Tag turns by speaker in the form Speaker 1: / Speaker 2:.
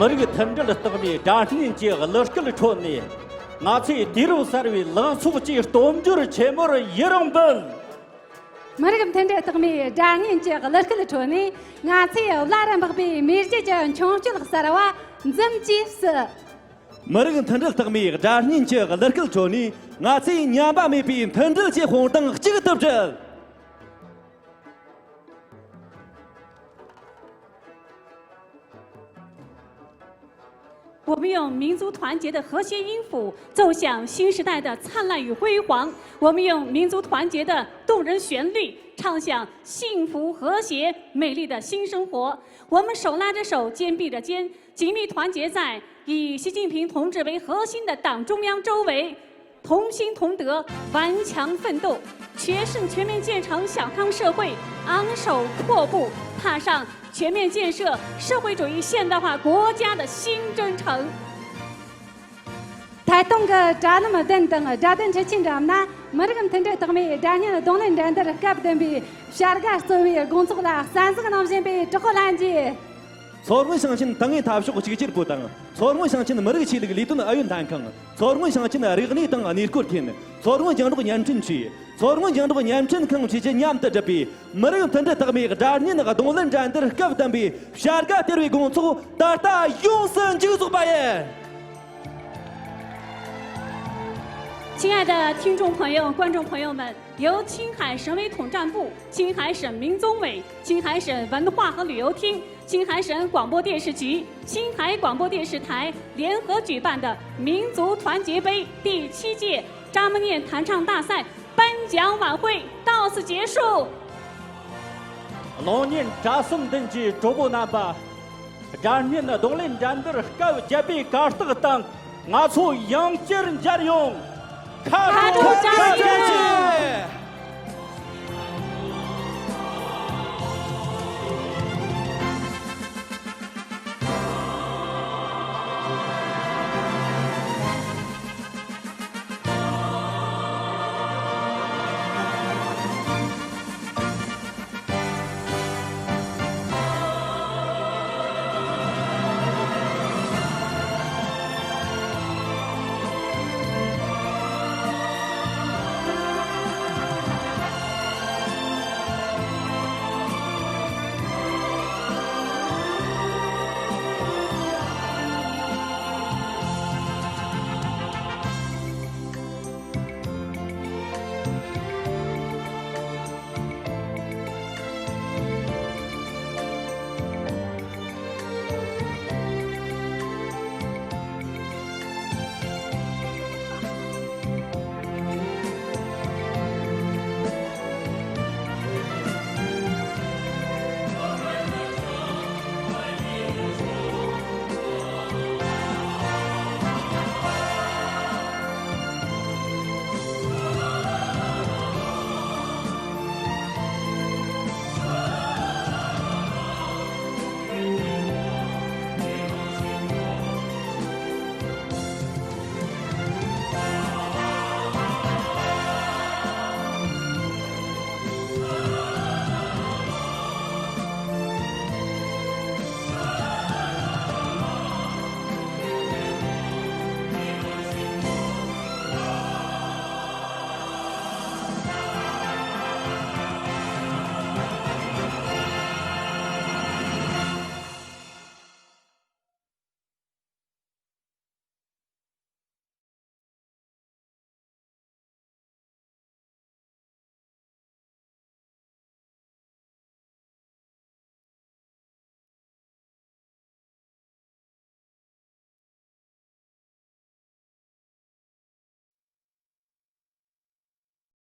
Speaker 1: 머리가 던져를 떠미 장신인 지가 러스클을 촌니 나치 뒤로 살위 랑수부지 돔주를 제모를 여러분
Speaker 2: 머리가 던져 떠미 장신인 지가 러스클을 촌니 나치 라람 박비 미르제전 총줄 살아와 점지스
Speaker 3: 머리가 던져 떠미 장신인 지가 러스클을 촌니 나치 냐바 메비 던져 제 홍당 지가 덮절
Speaker 4: 我们用民族团结的和谐音符奏响新时代的灿烂与辉煌，我们用民族团结的动人旋律唱响幸福和谐美丽的新生活。我们手拉着手，肩并着肩，紧密团结在以习近平同志为核心的党中央周围，同心同德，顽强奋斗，决胜全面建成小康社会，昂首阔步踏上全面建设社会主义现代化国家的新征程。
Speaker 2: 台东个扎那么等等，扎等吃清着那，没这个等着等没，扎年的东人站的干不等比，下个所谓工作了30个男生被这个拦截。
Speaker 3: 서울문 상신 당에 답쇼고 지기질 보당 서울문 상신 머리 치르기 리돈 아윤 단강 서울문 상신 리그니 당 아니르코르킨 서울문 장르고 냠친치 서울문 장르고 냠친 강 지제 냠다 잡이 머리 던데 타미 다니 나가 동ለን 잔들 갑담비 샤르가 테르위 공소 다타 용선 지구소 바예
Speaker 4: 亲爱的听众朋友、观众朋友们，由青海省委统战部、青海省民综委、青海省文化和旅游厅、青海省广播电视局、青海广播电视台联合举办的民族团结杯第7届扎么念弹唱大赛颁奖晚会到此结束。
Speaker 1: 老年扎松登记主播那把，张年的东岭站的高阶比高这个当，俺从杨家人家用。
Speaker 4: 卡住张姐。